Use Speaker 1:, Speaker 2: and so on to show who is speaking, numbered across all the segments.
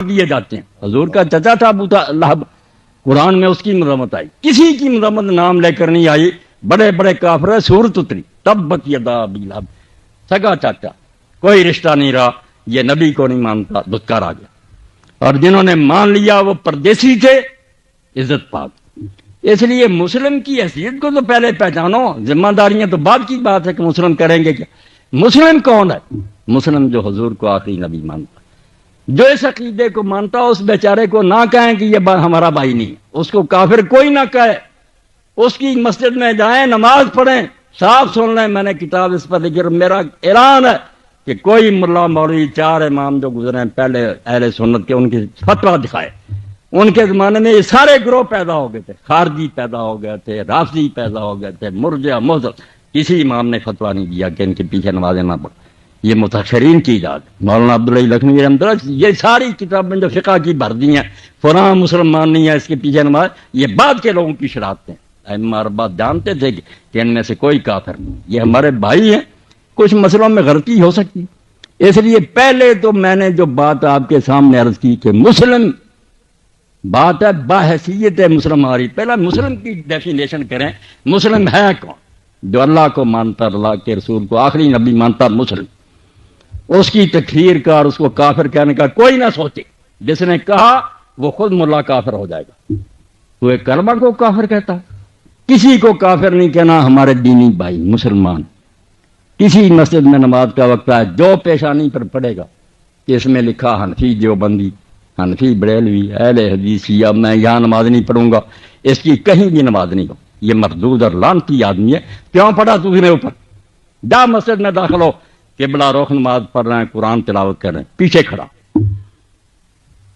Speaker 1: دیے جاتے ہیں. حضور کا چچا تھا ابو لہب, قرآن میں اس کی مذمت آئی, کسی کی مذمت نام لے کر نہیں آئی. بڑے بڑے کافر سورت اتری تبت یدا ابی لہب, سگا چاچا, کوئی رشتہ نہیں رہا, یہ نبی کو نہیں مانتا, دھتکار آ گیا. اور جنہوں نے مان لیا وہ پردیسی تھے, عزت پاک. اس لیے مسلم کی حیثیت کو تو پہلے پہچانو, ذمہ داریاں تو بعد کی بات ہے کہ مسلم کریں گے کیا. مسلم کون ہے؟ مسلم جو حضور کو آخری نبی مانتا, جو اس عقیدے کو مانتا, اس بیچارے کو نہ کہیں کہ یہ ہمارا بھائی نہیں, اس کو کافر کوئی نہ کہے. اس کی مسجد میں جائیں, نماز پڑھیں, صاف سن لیں, میں نے کتاب اس پر لکھی, میرا اعلان ہے کہ کوئی ملا مولوی 4 امام جو گزرے ہیں پہلے اہل سنت کے, ان کی فتویٰ دکھائے. ان کے زمانے میں یہ سارے گروہ پیدا ہو گئے تھے, خارجی پیدا ہو گئے تھے, رافضی پیدا ہو گئے تھے, مرجع, معتزلہ, کسی امام نے فتویٰ نہیں دیا کہ ان کے پیچھے نمازیں نہ پڑھ. یہ متاخرین کی ایجاد, مولانا عبداللہ لکھنوی رحمۃ اللہ, یہ ساری کتابیں جو فقہ کی بھر دی ہیں, فلاں مسلمان نہیں ہے اس کے پیچھے نماز, یہ بعد کے لوگوں کی شرارتیں. ائمہ اربعہ جانتے تھے کہ ان میں سے کوئی کافر نہیں, یہ ہمارے بھائی ہیں, کچھ مسئلوں میں غلطی ہو سکتی. اس لیے پہلے تو میں نے جو بات آپ کے سامنے عرض کی کہ مسلم بات ہے, باحیثیت ہے مسلم ہماری. پہلا مسلم کی ڈیفینیشن کریں, مسلم ہے کون؟ جو اللہ کو مانتا, اللہ کے رسول کو آخری نبی مانتا, مسلم. اس کی تکفیر کا اور اس کو کافر کہنے کا کوئی نہ سوچے. جس نے کہا وہ خود ملا کافر ہو جائے گا. تو ایک کلمہ کو کافر کہتا, کسی کو کافر نہیں کہنا. ہمارے دینی بھائی مسلمان, کسی مسجد میں نماز کا وقت ہے, جو پیشانی پر پڑے گا کہ اس میں لکھا حنفی دیوبندی, حنفی بریلوی, اہل حدیث, یا میں یہاں نماز نہیں پڑھوں گا, اس کی کہیں بھی نماز نہیں ہو. یہ مردود اور لعنتی آدمی ہے. کیوں پڑھا تو اس نے اوپر؟ جا مسجد میں داخل ہو, قبلہ رخ نماز پڑھ رہے ہیں, قرآن تلاوت کر رہے ہیں, پیچھے کھڑا.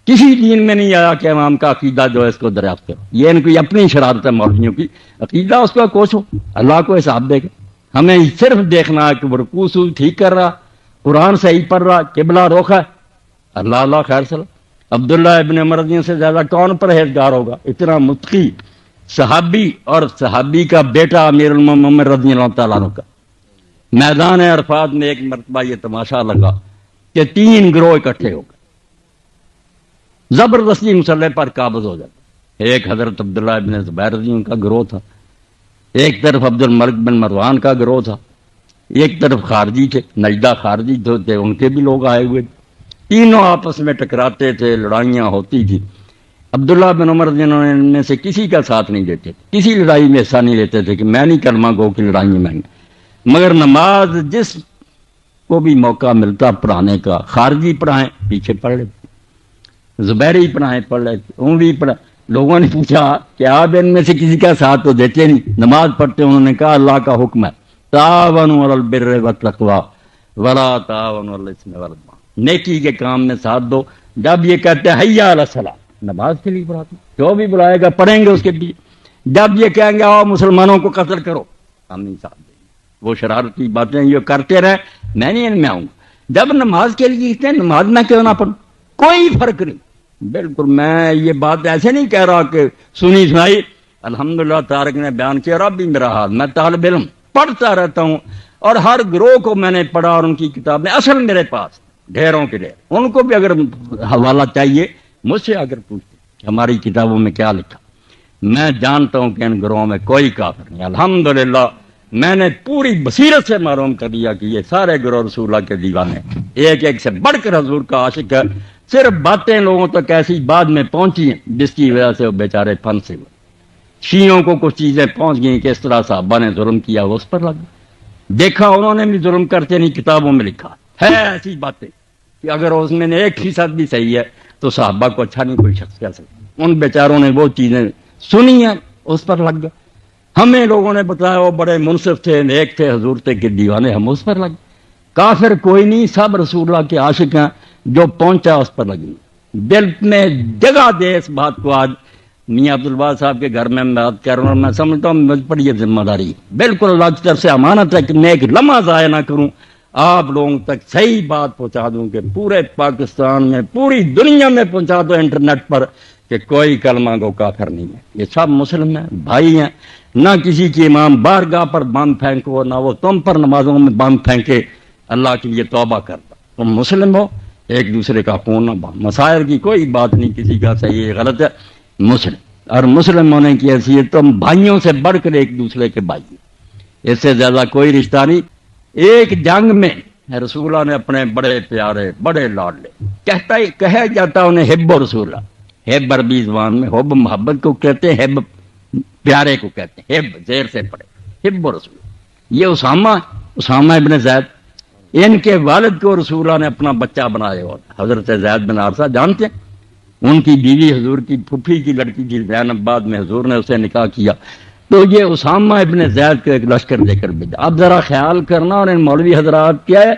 Speaker 1: کسی دین میں نہیں آیا کہ امام کا عقیدہ جو ہے اس کو دریافت کرو. یہ ان کی اپنی شرارت ہے مولویوں کی. عقیدہ اس کا کوچ ہو, اللہ کو حساب دے گا. ہمیں صرف دیکھنا ہے کہ وہ رکوع سجود ٹھیک کر رہا, قرآن صحیح پڑھ رہا, قبلہ رخ ہے. اللہ خیر صلاح. عبداللہ ابن عمر رضی سے زیادہ کون پرہیزگار ہوگا؟ اتنا متقی صحابی, اور صحابی کا بیٹا امیر المومنین رضی اللہ تعالیٰ عنہ کا. میدان عرفات میں ایک مرتبہ یہ تماشا لگا کہ 3 گروہ اکٹھے ہو گئے, زبردستی مسلح پر قابض ہو جاتا. ایک حضرت عبداللہ ابن زبیر رضی اللہ کا گروہ تھا, ایک طرف عبد الملک بن مروان کا گروہ تھا, ایک طرف خارجی تھے, نجدہ خارجی تھے, ان کے بھی لوگ آئے ہوئے. تینوں آپس میں ٹکراتے تھے, لڑائیاں ہوتی تھی. عبداللہ بن عمر جنہوں نے ان میں سے کسی کا ساتھ نہیں دیتے, کسی لڑائی میں حصہ نہیں لیتے تھے کہ میں نہیں کلمہ گو کی لڑائی میں. مگر نماز جس کو بھی موقع ملتا پڑھانے کا, خارجی پڑھائیں پیچھے پڑھ لیتے, زبیری پڑھائیں پڑھ لیتے, اون بھی پڑھا. لوگوں نے پوچھا کہ آپ ان میں سے کسی کا ساتھ تو دیتے نہیں, نماز پڑھتے. انہوں نے کہا اللہ کا حکم ہے, تعاونوا علی البر والتقوی ولا تعاونوا علی الاثم والعدوان, نیکی کے کام میں ساتھ دو. جب یہ کہتے ہیں حی علی الصلاۃ, نماز کے لیے بلاتے, جو بھی بلائے گا پڑھیں گے اس کے لیے. جب یہ کہیں گے آؤ مسلمانوں کو قتل کرو, ہم نہیں ساتھ دیں گے. وہ شرارتی باتیں یہ کرتے رہے, میں نہیں ان میں آؤں گا. جب نماز کے لیے کہتے ہیں, نماز میں کیوں نہ پڑھوں, کوئی فرق نہیں. بالکل میں یہ بات ایسے نہیں کہہ رہا کہ سنی سنائی. الحمدللہ طارق نے بیان کیا, رب بھی میرا حال, میں طالب علم پڑھتا رہتا ہوں, اور ہر گروہ کو میں نے پڑھا, اور ان کی کتابیں اصل میرے پاس ڈھیروں کے ڈھیر. ان کو بھی اگر حوالہ چاہیے مجھ سے اگر پوچھتے ہماری کتابوں میں کیا لکھا, میں جانتا ہوں کہ ان گروہوں میں کوئی کافر نہیں. الحمدللہ میں نے پوری بصیرت سے معلوم کر لیا کہ یہ سارے گروہ رسول اللہ کے دیوانے, ایک ایک سے بڑھ کر حضور کا عاشق ہے. صرف باتیں لوگوں تک ایسی بعد میں پہنچی ہیں جس کی وجہ سے وہ بیچارے پھنسے ہوئے. شیعوں کو کچھ چیزیں پہنچ گئیں کہ اس طرح صحابہ نے ظلم کیا, وہ اس پر لگ گئے. دیکھا انہوں نے بھی ظلم کرتے نہیں, کتابوں میں لکھا ہے ایسی باتیں کہ اگر اس میں نے 1% بھی صحیح ہے تو صحابہ کو اچھا نہیں کوئی شخص کہہ سکتا. ان بیچاروں نے وہ چیزیں سنی ہیں, اس پر لگ گئے. ہمیں لوگوں نے بتایا وہ بڑے منصف تھے, نیک تھے, حضور تھے کہ دیوانے, ہم اس پر لگ گئے. کافر کوئی نہیں, سب رسول اللہ کے عاشق ہیں, جو پہنچا اس پر لگی. دل میں جگہ دے اس بات کو. آج میاں عبدالباز صاحب کے گھر میں بات کر رہا ہوں, میں سمجھتا ہوں مجھ پر یہ ذمہ داری بالکل اللہ کی طرف سے امانت ہے کہ میں ایک لمحہ ضائع نہ کروں, آپ لوگوں تک صحیح بات پہنچا دوں کہ پورے پاکستان میں, پوری دنیا میں پہنچا دو انٹرنیٹ پر کہ کوئی کلمہ گو کافر نہیں ہے. یہ سب مسلم ہیں, بھائی ہیں. نہ کسی کی امام بارگاہ پر بم پھینکو, نہ وہ تم پر نمازوں میں بم پھینکے. اللہ کے لیے توبہ کرتا, تم مسلم ہو, ایک دوسرے کا خون نہ بہا، مسائل کی کوئی بات نہیں کسی کا صحیح ہے غلط ہے، مسلم اور مسلم ہونے کی حیثیت تو ہم بھائیوں سے بڑھ کر ایک دوسرے کے بھائی ہیں، اس سے زیادہ کوئی رشتہ نہیں۔ ایک جنگ میں رسول اللہ نے اپنے بڑے پیارے بڑے لاڈلے کہا جاتا انہیں حب و رسول اللہ، حب عربی زبان میں حب محبت کو کہتے ہیں، حب پیارے کو کہتے ہیں، حب زیر سے پڑے، حب و رسول اللہ۔ یہ اسامہ ابن زید، ان کے والد کو رسول اللہ نے اپنا بچہ بنایا ہوا تھا، حضرت زید بن حارثہ جانتے ہیں، ان کی بیوی حضور کی پھپھی کی لڑکی تھی زینب، بعد میں حضور نے اسے نکاح کیا، تو یہ اسامہ ابن زید کو ایک لشکر دے کر بھیجا۔ اب ذرا خیال کرنا، اور ان مولوی حضرات کیا ہے،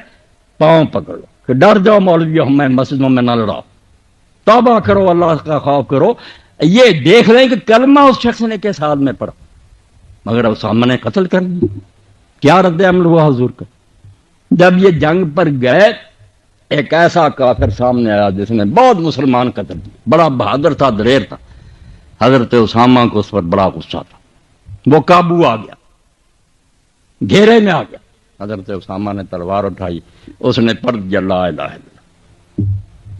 Speaker 1: پاؤں پکڑ لو کہ ڈر جاؤ مولوی، ہمیں مسجدوں میں نہ لڑاؤ، توبہ کرو، اللہ کا خوف کرو، یہ دیکھ لیں کہ کلمہ اس شخص نے کس حال میں پڑھا، مگر اسامہ نے قتل کر دیا۔ کیا رد عمل ہوا حضور کا؟ جب یہ جنگ پر گئے، ایک ایسا کافر سامنے آیا جس نے بہت مسلمان قتل کیے، بڑا بہادر تھا، دلیر تھا، حضرت اسامہ کو اس پر بڑا غصہ تھا، وہ قابو آ گیا، گھیرے میں آ گیا، حضرت اسامہ نے تلوار اٹھائی، اس نے پڑھ دیا لا الہ الا اللہ،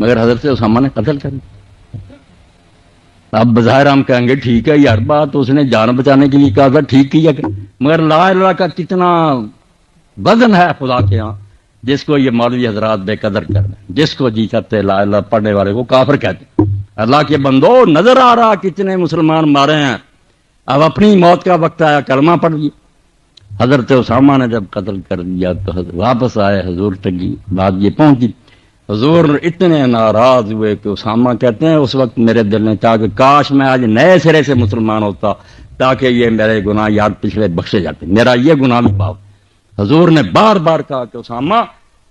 Speaker 1: مگر حضرت اسامہ نے قتل کر دیا۔ اب بظاہر ہم کہیں گے ٹھیک ہے، یہ ہر بات اس نے جان بچانے کے لیے کہا تھا، ٹھیک کیا کہ، مگر لا الہ الا اللہ کا کتنا وزن ہے خدا کے ہاں، جس کو یہ مولوی حضرات بے قدر کر دیں، جس کو جی سکتے لا الہ پڑھنے والے کو کافر کہتے ہیں۔ اللہ کے بندو، نظر آ رہا کتنے مسلمان مارے ہیں، اب اپنی موت کا وقت آیا، کلمہ پڑھ لیا۔ حضرت اسامہ نے جب قتل کر دیا تو واپس آئے حضور تک، بات یہ پہنچی، حضور اتنے ناراض ہوئے کہ اسامہ کہتے ہیں اس وقت میرے دل نے چاہا کہ کاش میں آج نئے سرے سے مسلمان ہوتا تاکہ یہ میرے گناہ یاد پچھلے بخشے جاتے، میرا یہ گناہ بھی باپ۔ حضور نے بار بار کہا کہ اسامہ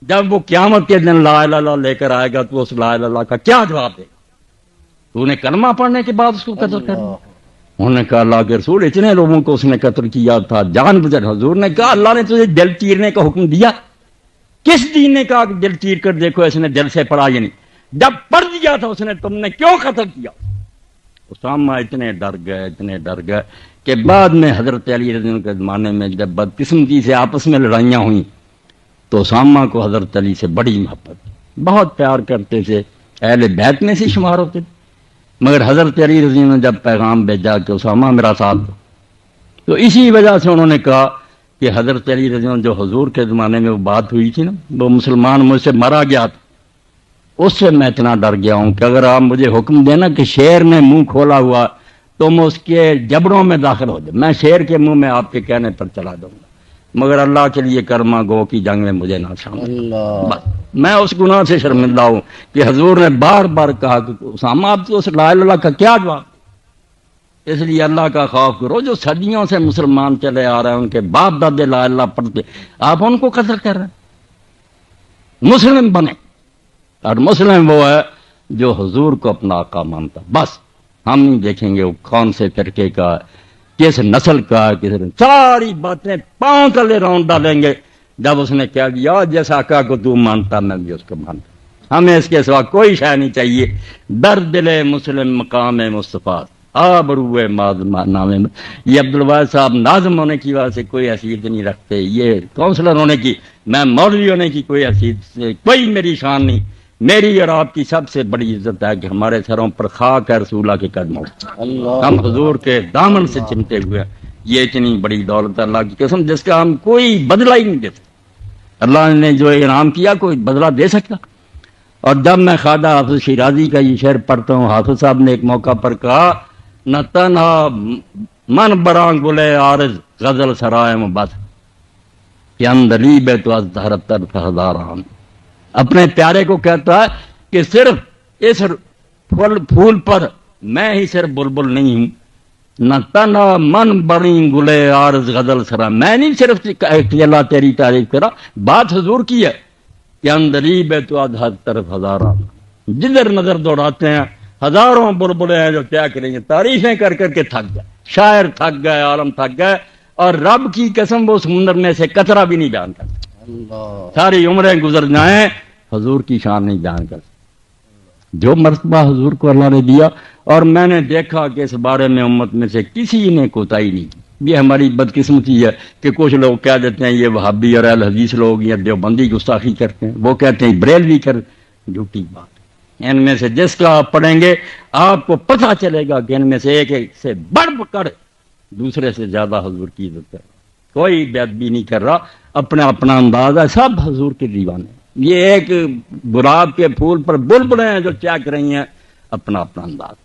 Speaker 1: جب وہ قیامت کے دن لا الہ الا اللہ لے کر آئے گا تو اس لا الہ الا اللہ کا کیا جواب دے گا؟ تو نے کلمہ پڑھنے کے بعد اس کو قتل کر دیا۔ انہوں نے کہا اللہ کے رسول اتنے لوگوں کو اس نے قتل کیا تھا جان بوجھ۔ حضور نے کہا اللہ نے تجھے دل چیرنے کا حکم دیا؟ کس دین نے کہا کہ دل چیر کر دیکھو اس نے دل سے پڑھا یا نہیں؟ جب پڑھ دیا تھا اس نے تم نے کیوں قتل کیا؟ اسامہ اتنے ڈر گئے کہ بعد میں حضرت علی رضی اللہ عنہ کے زمانے میں جب بدقسمتی سے آپس میں لڑائیاں ہوئیں تو اسامہ کو حضرت علی سے بڑی محبت، بہت پیار کرتے تھے، اہل بیت میں سے شمار ہوتے تھے، مگر حضرت علی رضی اللہ عنہ نے جب پیغام بھیجا کہ اسامہ میرا ساتھ دو، تو اسی وجہ سے انہوں نے کہا کہ حضرت علی رضی اللہ عنہ جو حضور کے زمانے میں وہ بات ہوئی تھی نا، وہ مسلمان مجھ سے مارا گیا تھا، اس سے میں اتنا ڈر گیا ہوں کہ اگر آپ مجھے حکم دینا کہ شیر نے منہ کھولا ہوا تو میں اس کے جبڑوں میں داخل ہو جاؤں، میں شیر کے منہ میں آپ کے کہنے پر چلا دوں گا، مگر اللہ کے لیے کرما گو کی جنگ میں مجھے نہ شامل۔ میں اس گناہ سے شرمندہ ہوں کہ حضور نے بار بار کہا کہ اسامہ آپ تو اس لا الہ الا اللہ کا کیا جواب؟ اس لیے اللہ کا خوف کرو، جو صدیوں سے مسلمان چلے آ رہے ہیں ان کے باپ دادے لا الہ الا اللہ پڑھتے، آپ ان کو قتل کر رہے ہیں۔ مسلم بنے، اور مسلم وہ ہے جو حضور کو اپنا آقا مانتا، بس ہم نہیں دیکھیں گے وہ کون سے فرقے کا، کس نسل کا، کس ساری باتیں پاؤں تلے راؤنڈ ڈالیں گے جب اس نے کہہ دیا جس آقا کو تو مانتا میں بھی اس کو مانتا، ہمیں اس کے سوا کوئی شے نہیں چاہیے۔ در دل مسلم مقام مصطفیٰ آبروئے نامے میں، یہ عبدالواحد صاحب ناظم ہونے کی وجہ سے کوئی حیثیت نہیں رکھتے، یہ کونسلر ہونے کی، میں مولوی ہونے کی کوئی حیثیت سے کوئی میری شان نہیں، میری اور آپ کی سب سے بڑی عزت ہے کہ ہمارے سروں پر خاک ہے رسول اللہ کے قدموں، ہم حضور کے دامن سے چمٹے ہوئے ہیں، یہ اتنی بڑی دولت اللہ کی قسم جس کا ہم کوئی بدلہ ہی نہیں دیتے، اللہ نے جو انعام کیا کوئی بدلہ دے سکتا۔ اور جب میں خواجہ حافظ شیرازی کا یہ شعر پڑھتا ہوں، حافظ صاحب نے ایک موقع پر کہا نہ تنہا من براں گلے عارض غزل سرائے مبت کہ اندلی بے تو از دھرت طرف ہزاران، اپنے پیارے کو کہتا ہے کہ صرف اس پھول پر میں ہی صرف بلبل نہیں ہوں، نہ تنہا من بڑی گلے عارض غزل سرا، میں نہیں صرف اللہ تیری تعریف کرا، بات حضور کی ہے کہ اندلی بے تو از ہر طرف ہزاران، جدھر نظر دوڑاتے ہیں ہزاروں بلبلیں ہیں جو کیا کریں گے، تعریفیں کر کر کے تھک گئے، شاعر تھک گئے، عالم تھک گئے، اور رب کی قسم وہ سمندر میں سے قطرہ بھی نہیں بیان کر سکتے، ساری عمریں گزر جائیں حضور کی شان نہیں بیان کر سکتے، جو مرتبہ حضور کو اللہ نے دیا۔ اور میں نے دیکھا کہ اس بارے میں امت میں سے کسی نے کوتاہی نہیں کی، یہ ہماری بدقسمتی ہے کہ کچھ لوگ کہہ دیتے ہیں یہ وہابی اور اہل حدیث لوگ یا دیوبندی گستاخی کرتے ہیں، وہ کہتے ہیں بریلوی کر، جھوٹی بات. ان میں سے جس کا آپ پڑھیں گے آپ کو پتہ چلے گا کہ ان میں سے ایک سے بڑھ کر دوسرے سے زیادہ حضور کی عزت کر رہا. کوئی بے ادبی نہیں کر رہا, اپنا اپنا انداز ہے, سب حضور کے دیوانے. یہ ایک گلاب کے پھول پر بلبلیں ہیں جو چہک رہی ہیں, اپنا اپنا انداز.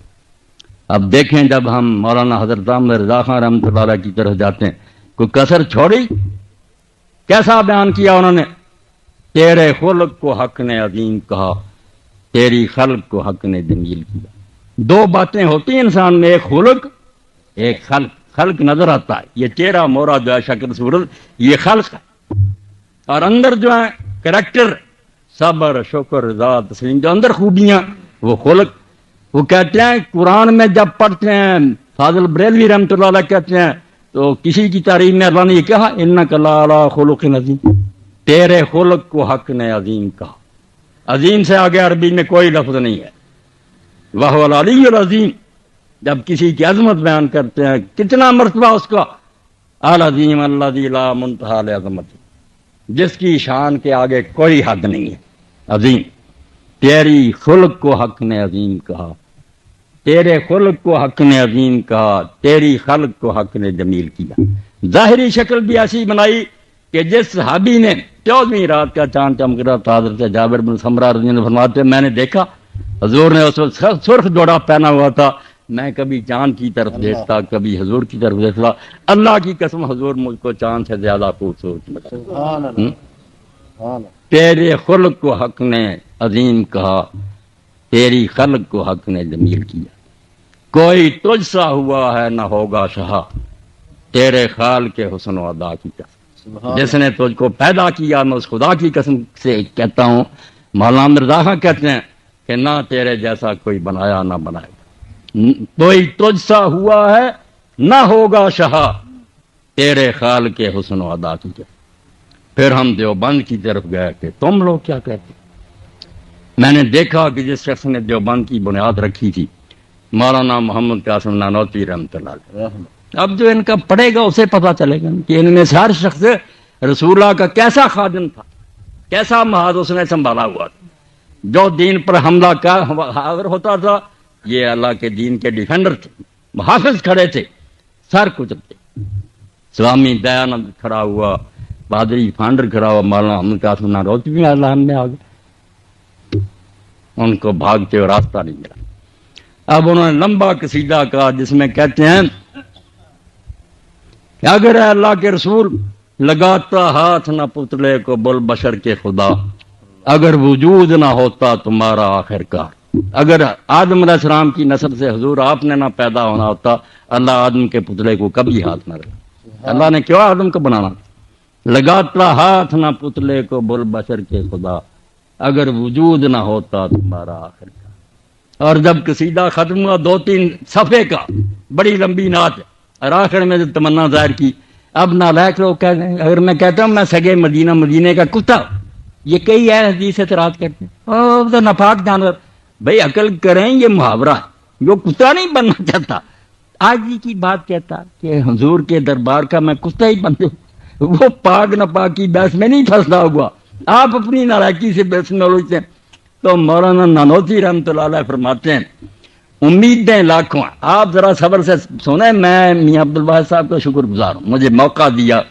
Speaker 1: اب دیکھیں جب ہم مولانا حضرت احمد رضا خان رحمۃ اللہ علیہ کی طرف جاتے ہیں, کوئی کسر چھوڑی؟ کیسا بیان کیا انہوں نے؟ تیرے خلق کو حق نے عظیم کہا, تیری خلق کو حق نے جمیل کیا. دو باتیں ہوتی ہیں انسان میں, ایک خلق ایک خلق. خلق نظر آتا ہے, یہ چہرہ مورا جو ہے شکل صورت, یہ خلق ہے. اور اندر جو ہے کریکٹر, صبر شکر رضا تسلیم, جو اندر خوبیاں وہ خلق. وہ کہتے ہیں قرآن میں جب پڑھتے ہیں, فاضل بریلوی رحمۃ اللہ علیہ کہتے ہیں, تو کسی کی تعریف میں اللہ نے یہ کہا انک لعلی خلق عظیم, تیرے خلق کو حق نے عظیم کہا. عظیم سے آگے عربی میں کوئی لفظ نہیں ہے. وہو العلی العظیم, جب کسی کی عظمت بیان کرتے ہیں کتنا مرتبہ اس کا, العظیم الذی لا منتہا لعظمتہ, جس کی شان کے آگے کوئی حد نہیں ہے. عظیم, تیری خلق کو حق نے عظیم کہا, تیرے خلق کو حق نے عظیم کہا, تیری خلق کو حق نے جمیل کیا. ظاہری شکل بھی ایسی بنائی کہ جس صحابی نے 14ویں رات کا چاند چمک رہا تھا, حضرت جابر بن سمرہ رضی اللہ عنہ فرماتے ہیں میں نے دیکھا حضور نے اس وقت سرخ جوڑا پہنا ہوا تھا, میں کبھی چاند کی طرف دیکھتا کبھی حضور کی طرف دیکھتا, اللہ کی قسم حضور مجھ کو چاند سے زیادہ خوبصورت لگا. تیرے خلق کو حق نے عظیم کہا, تیری خلق کو حق نے جمیل کیا. کوئی تجھ سا ہوا ہے نہ ہوگا شہا, تیرے خال کے حسن و ادا کی قسم. جس نے تجھ کو پیدا کیا, میں اس خدا کی قسم سے کہتا ہوں, مولانا رضا خان کہتے ہیں کہ نہ تیرے جیسا کوئی بنایا نہ بنائے گا. کوئی تجھ سا ہوا ہے نہ ہوگا شہا, تیرے خال کے حسن و ادا کی قسم. پھر ہم دیوبند کی طرف گئے کہ تم لوگ کیا کہتے. میں نے دیکھا کہ جس شخص نے دیوبند کی بنیاد رکھی تھی مولانا محمد قاسم نانوتوی رحمۃ اللہ علیہ, اب جو ان کا پڑھے گا اسے پتا چلے گا کہ ان میں سے ہر شخص رسول اللہ کا کیسا خادم تھا, کیسا محاذ اس نے سنبھالا ہوا تھا. جو دین پر حملہ کا حاضر ہوتا تھا, یہ اللہ کے دین کے ڈیفینڈر تھے, محافظ کھڑے تھے, سر کچلتے. سوامی دیانند کھڑا ہوا, پادری فانڈر کھڑا ہوا, مولانا محمد قاسم نانوتوی اللہ میں آ گئے, ان کو بھاگتے ہوئے راستہ نہیں ملا. اب انہوں نے لمبا قصیدہ کہا جس میں کہتے ہیں کہ اگر اے اللہ کے رسول لگاتا ہاتھ نہ پتلے کو بل بشر کے خدا, اگر وجود نہ ہوتا تمہارا آخر کار. اگر آدم علیہ السلام کی نسل سے حضور آپ نے نہ پیدا ہونا ہوتا, اللہ آدم کے پتلے کو کبھی ہاتھ نہ لگا. اللہ نے کیوں آدم کو بنانا؟ لگاتا ہاتھ نہ پتلے کو بل بشر کے خدا, اگر وجود نہ ہوتا تمہارا آخر کار. اور جب قصیدہ ختم ہوا 2-3 صفحے کا, بڑی لمبی نعت, اور آخر میں جب تمنا ظاہر کی. اب نالائق لوگ کہتے ہیں, اگر میں کہتا ہوں میں سگے مدینہ مدینے کا کتا, یہ کئی حدیث اعتراض کرتے ہیں تو ناپاک جانور. بھائی عقل کریں, یہ محاورہ ہے, جو کتا نہیں بننا چاہتا آج ہی کی بات کہتا کہ حضور کے دربار کا میں کتا ہی بن جاؤں, وہ پاک ناپاک کی بحث میں نہیں پھنستا ہوا. آپ اپنی نالائکی سے بحث میں الجھتے ہیں. تو مولانا نانوتوی رحمۃ اللہ علیہ فرماتے ہیں امیدیں لاکھوں ہیں. آپ ذرا صبر سے سنیں, میں میاں عبد الواحد صاحب کا شکر گزار ہوں, مجھے موقع دیا.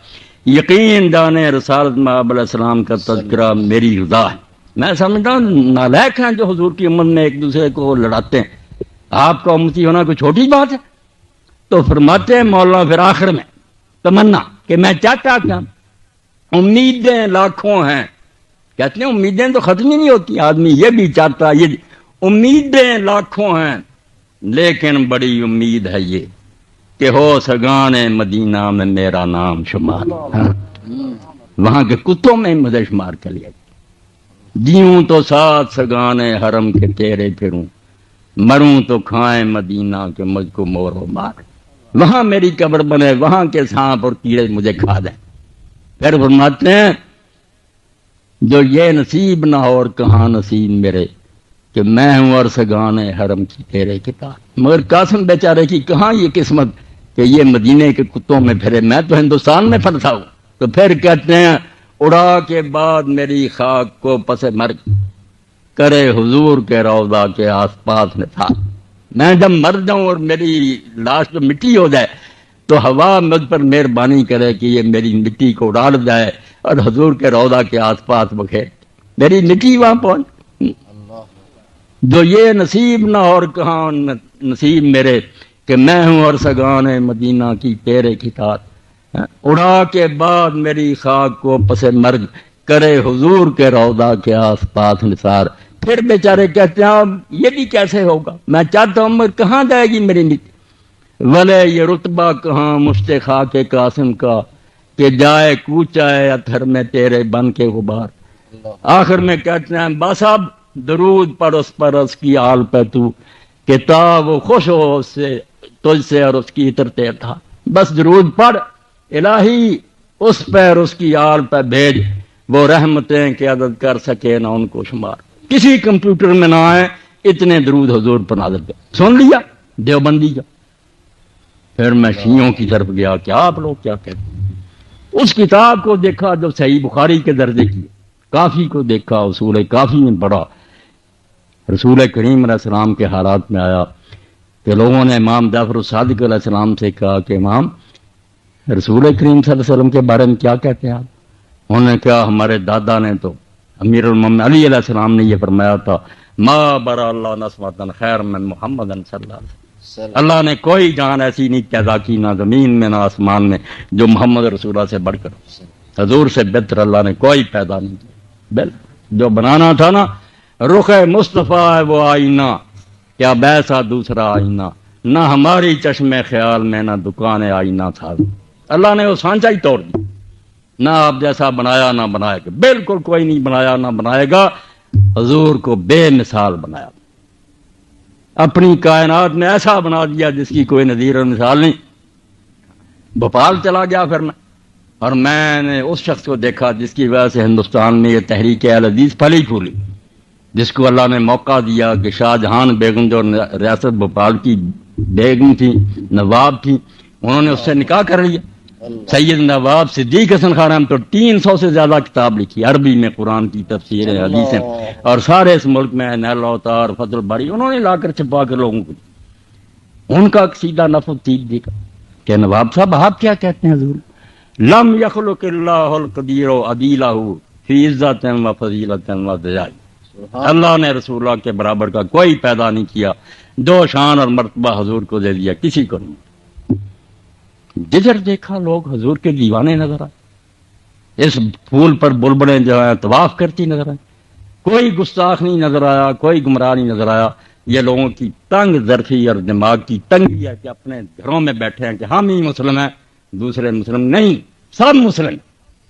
Speaker 1: یقین جانے رسالت محمد علیہ السلام کا تذکرہ میری رضا ہے. میں سمجھتا ہوں نالائق ہیں جو حضور کی امت میں ایک دوسرے کو لڑاتے ہیں. آپ کا امتی ہونا کوئی چھوٹی بات ہے. تو فرماتے ہیں مولانا پھر آخر میں تمنا کہ میں چاہتا کیا, امیدیں لاکھوں ہیں. کہتے ہیں امیدیں تو ختم ہی نہیں ہوتی, آدمی یہ بھی چاہتا, یہ امیدیں لاکھوں ہیں, لیکن بڑی امید ہے یہ کہ ہو سگانے مدینہ میں میرا نام شمار. وہاں کے کتوں میں مجھے شمار کر لیا. جیوں تو ساتھ سگانے حرم کے تیرے پھروں, مروں تو کھائیں مدینہ کے مجھ کو مور و مار. وہاں میری قبر بنے, وہاں کے سانپ اور کیڑے مجھے کھا دیں. پھر فرماتے ہیں جو یہ نصیب نہ ہو اور کہاں نصیب میرے کہ میں ہوں اور سگانے حرم کی تیرے کتاب. مگر قاسم بیچارے کی کہاں یہ قسمت کہ یہ مدینے کے کتوں میں پھرے, میں تو ہندوستان میں پھنسا ہوں. تو پھر کہتے ہیں اڑا کے بعد میری خاک کو پس مرگ کرے حضور کے روضہ کے آس پاس نثار. میں جب مر جاؤں اور میری لاش تو مٹی ہو جائے تو ہوا مجھ پر مہربانی کرے کہ یہ میری مٹی کو اڑا جائے اور حضور کے روضہ کے آس پاس بکھیر میری مٹی وہاں پہنچ. جو یہ نصیب نہ اور کہاں نصیب میرے کہ میں ہوں اور سگان مدینہ کی تیرے کی تار. اڑا کے بعد میری خاک کو پس مرگ کرے حضور کے روضہ کے آس پاس نثار. پھر بیچارے کہتے ہیں یہ بھی کیسے ہوگا, میں چاہتا ہوں مگر کہاں جائے گی میری مٹی, ولے یہ رتبہ کہاں مشت خاک قاسم کا کہ جائے کوچائے اتھر میں تیرے بن کے غبار. آخر میں کہتے ہیں بس اب درود پڑھ اس پر اس کی آل پہ تو کہ تا وہ خوش ہو اس سے تجھ سے اور اس کی عطر تیر تھا. بس درود پڑھ الہی اس پہ اور اس کی آل پہ بھیج وہ رحمتیں کہ عدد کر سکے نہ ان کو شمار. کسی کمپیوٹر میں نہ آئے اتنے درود حضور پر نازل کر. سن لیا دیوبندی کا. پھر میں شیعوں کی طرف گیا کہ آپ لوگ کیا کہتے ہیں. اس کتاب کو دیکھا جو صحیح بخاری کے درجے کی, کافی کو دیکھا, اصول کافی میں پڑھا. رسول کریم علیہ السلام کے حالات میں آیا کہ لوگوں نے امام جعفر الصادق علیہ السلام سے کہا کہ امام رسول کریم صلی اللہ علیہ وسلم کے بارے میں کیا کہتے ہیں آپ. انہوں نے کہا ہمارے دادا نے تو امیر المومنین علی علیہ السلام نے یہ فرمایا تھا ما برا اللہ نسمتن خیر من محمد صلی اللہ علیہ وسلم. اللہ نے کوئی جان ایسی نہیں پیدا کی نہ زمین میں نہ آسمان میں جو محمد رسول اللہ سے بڑھ کر حضور سے بہتر اللہ نے کوئی پیدا نہیں کیا. بل جو بنانا تھا نا رخ مصطفیٰ ہے وہ آئینہ کیا بیسا دوسرا آئینہ نہ ہماری چشم خیال میں نہ دکان آئینہ تھا. اللہ نے وہ سانچا ہی توڑ دی. نہ آپ جیسا بنایا نہ بنائے گا, بالکل کوئی نہیں بنایا نہ بنائے گا. حضور کو بے مثال بنایا, اپنی کائنات میں ایسا بنا دیا جس کی کوئی نظیر اور مثال نہیں. بھوپال چلا گیا پھر میں, اور میں نے اس شخص کو دیکھا جس کی وجہ سے ہندوستان میں یہ تحریک اہل حدیث پھلی پھولی, جس کو اللہ نے موقع دیا کہ شاہ جہان بیگم جو ریاست بھوپال کی بیگم تھی, نواب تھی, انہوں نے اس سے نکاح کر لیا. سید نواب صدیق حسن خان ہم تو 300 سے زیادہ کتاب لکھی عربی میں, قرآن کی تفسیر حدیثیں, اور سارے اس ملک میں نیل اوتار فتح الباری انہوں نے لا کر چھپا کر لوگوں کو. ان کا سیدھا نفس تیب دیکھا کہ نواب صاحب آپ کیا کہتے ہیں حضور, لم یخلق اللہ القدیر عدیلہ فی عزت و فضیلت و دجائی. اللہ نے رسول اللہ کے برابر کا کوئی پیدا نہیں کیا, جو شان اور مرتبہ حضور کو دے دیا کسی کو نہیں. جدھر دیکھا لوگ حضور کے دیوانے نظر آئے, اس پھول پر بلبلیں جو ہیں طواف کرتی نظر آئے. کوئی گستاخ نہیں نظر آیا, کوئی گمراہ نہیں نظر آیا. یہ لوگوں کی تنگ ظرفی اور دماغ کی تنگی ہے کہ اپنے گھروں میں بیٹھے ہیں کہ ہم ہی مسلم ہیں, دوسرے مسلم نہیں, سب مسلم.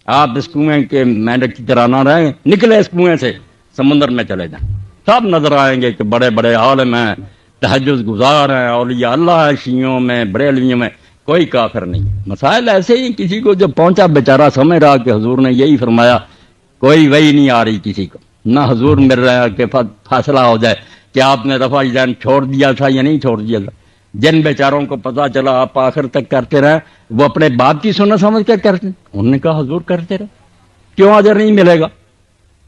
Speaker 1: آپ اس کنویں کے مینڈک کی طرح نہ رہیں, نکلے اس کنویں سے سمندر میں چلے جائیں, سب نظر آئیں گے کہ بڑے بڑے عالم ہیں, تہجد گزار ہیں, اولیاء اللہ ہے, شیعوں میں بریلویوں میں کوئی کافر نہیں. مسائل ایسے ہی کسی کو جو پہنچا بیچارہ سمجھ رہا کہ حضور نے یہی فرمایا, کوئی وہی نہیں آ رہی کسی کو, نہ حضور مل رہا کہ فاصلہ ہو جائے کہ آپ نے رفع یدین چھوڑ دیا تھا یا نہیں چھوڑ دیا تھا. جن بیچاروں کو پتا چلا آپ آخر تک کرتے رہے, وہ اپنے باپ کی سنت سمجھ کے کرتے, انہوں نے کہا حضور کرتے رہے, کیوں اجر نہیں ملے گا.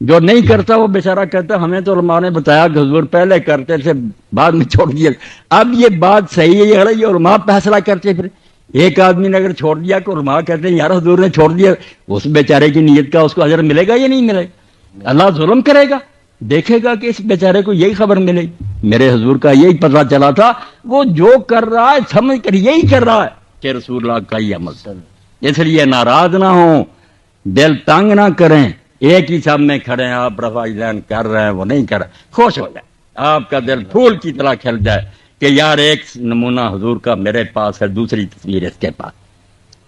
Speaker 1: جو نہیں کرتا وہ بیچارہ کہتا ہمیں تو علماء نے بتایا کہ حضور پہلے کرتے تھے بعد میں چھوڑ دیا. اب یہ بات صحیح ہے, یہ علماء فیصلہ کرتے. پھر ایک آدمی نے اگر چھوڑ دیا کہ علماء کہتے ہیں یار حضور نے چھوڑ دیا, اس بیچارے کی نیت کا اس کو اجر ملے گا یا نہیں ملے گا. اللہ ظلم کرے گا, دیکھے گا کہ اس بیچارے کو یہی خبر ملے گی. میرے حضور کا یہی پتہ چلا تھا, وہ جو کر رہا ہے سمجھ کر یہی کر رہا ہے کہ رسول اللہ کا ہی عمل. اس لیے ناراض نہ ہوں, دل تنگ نہ کریں. ایک ہی سب میں کھڑے ہیں, آپ رفع یدین کر رہے ہیں, وہ نہیں کر رہے, خوش ہو جائے, آپ کا دل پھول کی طرح کھل جائے کہ یار ایک نمونہ حضور کا میرے پاس ہے, دوسری تصویر اس کے پاس.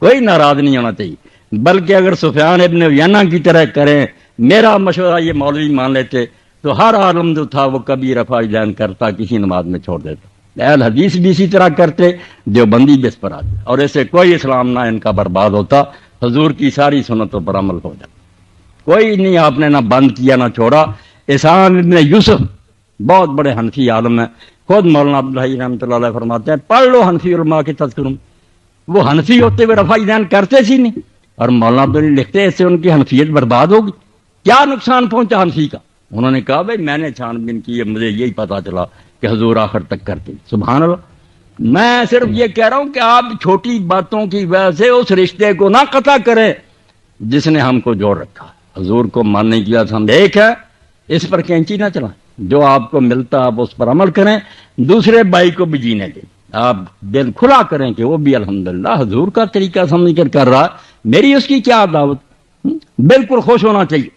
Speaker 1: کوئی ناراض نہیں ہونا چاہیے, بلکہ اگر سفیان ابن عیینہ کی طرح کریں, میرا مشورہ یہ مولوی مان لیتے تو ہر عالم جو تھا وہ کبھی رفع یدین کرتا, کسی نماز میں چھوڑ دیتا. اہل حدیث بھی اسی طرح کرتے, دیوبندی بھی اس پر آتے, اور ایسے کوئی اسلام نہ ان کا برباد ہوتا, حضور کی ساری سنتوں پر عمل ہو جاتا. کوئی نہیں آپ نے نہ بند کیا نہ چھوڑا. احسان ابن یوسف بہت بڑے حنفی عالم ہیں, خود مولانا عبدالحی رحمۃ اللہ علیہ فرماتے ہیں پڑھ لو حنفی علماء کے تذکروں میں. وہ حنفی ہوتے ہوئے رفع یدین کرتے سی نہیں, اور مولانا عبدالحی لکھتے اس سے ان کی حنفیت برباد ہوگی. کیا نقصان پہنچا حنفی کا, انہوں نے کہا بھائی میں نے چھان بین کی ہے، مجھے یہی پتا چلا کہ حضور آخر تک کرتے. سبحان اللہ. میں صرف یہ کہہ رہا ہوں کہ آپ چھوٹی باتوں کی وجہ سے اس رشتے کو نہ قطع کریں جس نے ہم کو جوڑ رکھا. حضور کو ماننے کی بات ہم ایک ہے، اس پر کینچی نہ چلائیں. جو آپ کو ملتا آپ اس پر عمل کریں، دوسرے بھائی کو بھی جینے دیں. آپ دل کھلا کریں کہ وہ بھی الحمدللہ حضور کا طریقہ سمجھ کر رہا، میری اس کی کیا دعوت. بالکل خوش ہونا چاہیے.